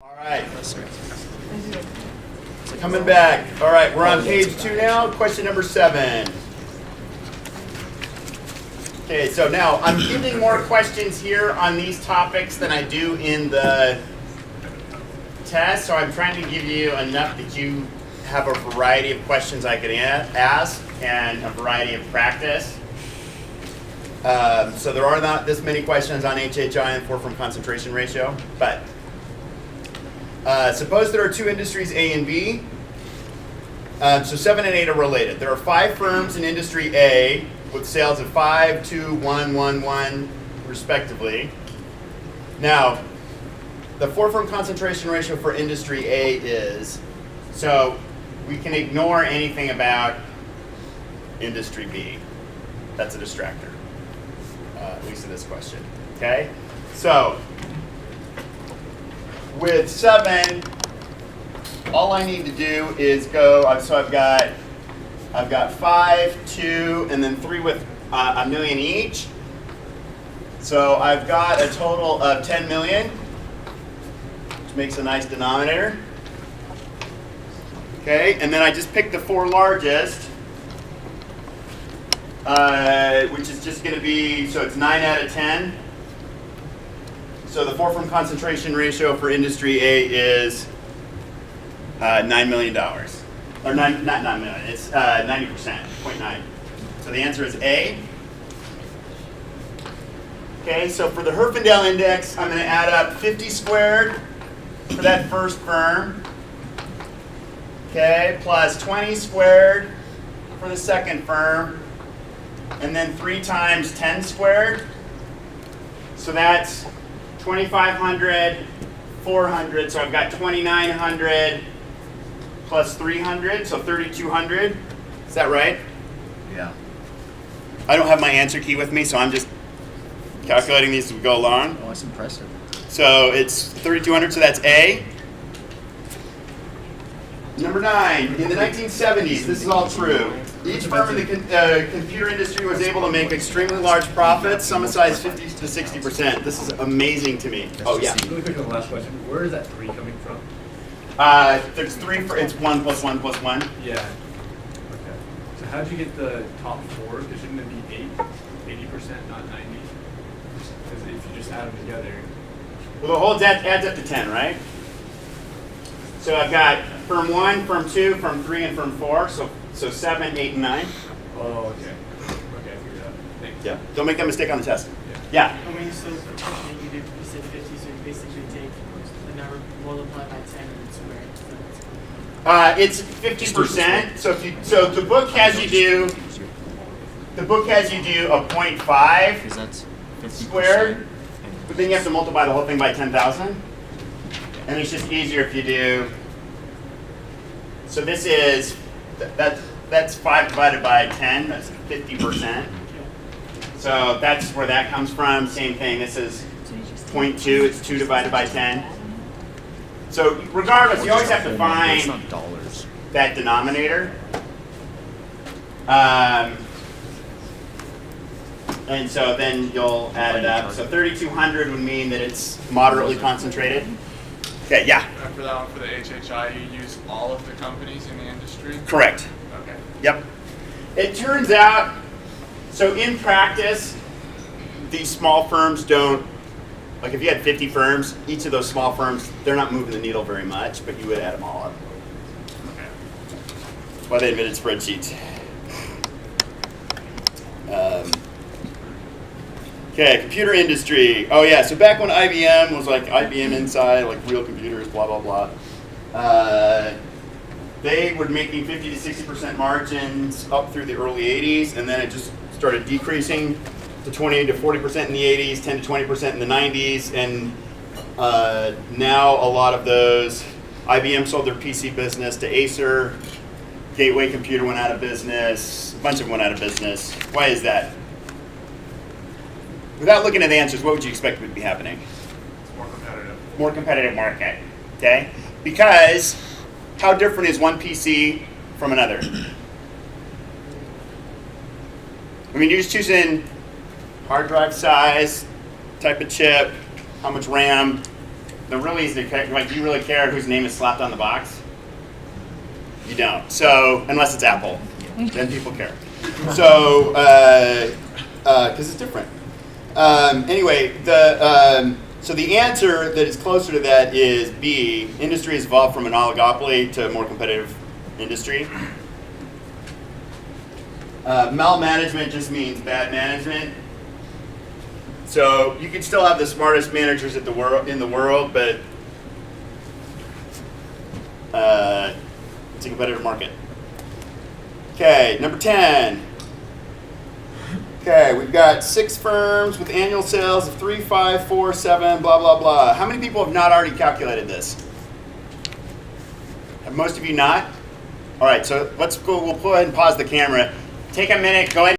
All right. Coming back. All right, we're on page 2 now. Question number 7. Okay, so now I'm giving more questions here on these topics than I do in the test. So I'm trying to give you enough that you have a variety of questions I can ask and a variety of practice. So there are not this many questions on HHI and four-firm concentration ratio, but suppose there are two industries, A and B. So 7 and 8 are related. There are 5 firms in industry A with sales of 5, 2, 1, 1, 1, respectively. Now, the four-firm concentration ratio for industry A is, so we can ignore anything about industry B. That's a distractor, at least in this question. Okay? So, with 7, all I need to do is go, so I've got 5, 2, and then 3 with a million each. So I've got a total of 10 million, which makes a nice denominator. Okay, and then I just pick the 4 largest, which is just going to be, so it's 9 out of 10. So the four-firm concentration ratio for industry A is $9 million. Or not 9 million, it's 90%, 0.9. So the answer is A. Okay, so for the Herfindahl index, I'm going to add up 50 squared for that first firm. Okay, plus 20 squared for the second firm. And then 3 times 10 squared. So that's 2,500, 400, so I've got 2,900 plus 300, so 3,200. Is that right? Yeah. I don't have my answer key with me, so I'm just calculating these as we go along. Oh, that's impressive. So it's 3,200, so that's A. Number 9, in the 1970s, this is all true. Each firm in the computer industry was able to make extremely large profits, some as high as 50 to 60%. This is amazing to me. Oh, yeah. Really quick on the last question. Where is that 3 coming from? There's 3 for, it's 1 plus 1 plus 1. Yeah. Okay. So how'd you get the top 4? Shouldn't it be 80%, not 90? Because if you just add them together. Well, the whole adds up to 10, right? So I've got firm 1, firm 2, firm 3, and firm 4. So 7, 8, and 9. Oh, okay. Okay, I figured it out. Thanks. Yeah. Don't make that mistake on the test. Yeah. And when you still you said 50, so you basically take the number multiplied by 10 and then square it. So It's 50%. So the book has you do a 0.5 Because that's 50% squared, but then you have to multiply the whole thing by 10,000. And it's just easier if you do. So this is that's 5 divided by 10. That's 50%. So that's where that comes from. Same thing. This is 0.2. It's 2 divided by 10. So regardless, you always have to It's find not dollars. that denominator. And so then you'll add it up. So 3,200 would mean that it's moderately concentrated. Okay, yeah, For that one, for the HHI, you use all of the companies in the industry? correct. Okay. Yep. It turns out, so in practice, these small firms don't, like if you had 50 firms, each of those small firms, they're not moving the needle very much, but you would add them all up. Okay. That's why they invented spreadsheets. Okay, computer industry. Oh yeah, so back when IBM was like IBM Inside, like real computers, blah, blah, blah. They were making 50 to 60% margins up through the early 80s, and then it just started decreasing to 20 to 40% in the 80s, 10 to 20% in the 90s, and now a lot of those, IBM sold their PC business to Acer, Gateway Computer went out of business, a bunch of them went out of business. Why is that? Without looking at the answers, what would you expect would be happening? It's more competitive. More competitive market, okay? Because how different is one PC from another? I mean, you're just choosing hard drive size, type of chip, how much RAM, they're really easy to like. Do you really care whose name is slapped on the box? You don't. So unless it's Apple, then people care. So because it's different. Anyway, so the answer that is closer to that is B. Industry has evolved from an oligopoly to a more competitive industry. Malmanagement just means bad management. So you can still have the smartest managers in the world, but it's a competitive market. Okay, number 10. Okay, we've got 6 firms with annual sales of 3, 5, 4, 7, blah, blah, blah. How many people have not already calculated this? Have most of you not? All right, so let's go. We'll go ahead and pause the camera. Take a minute, go ahead.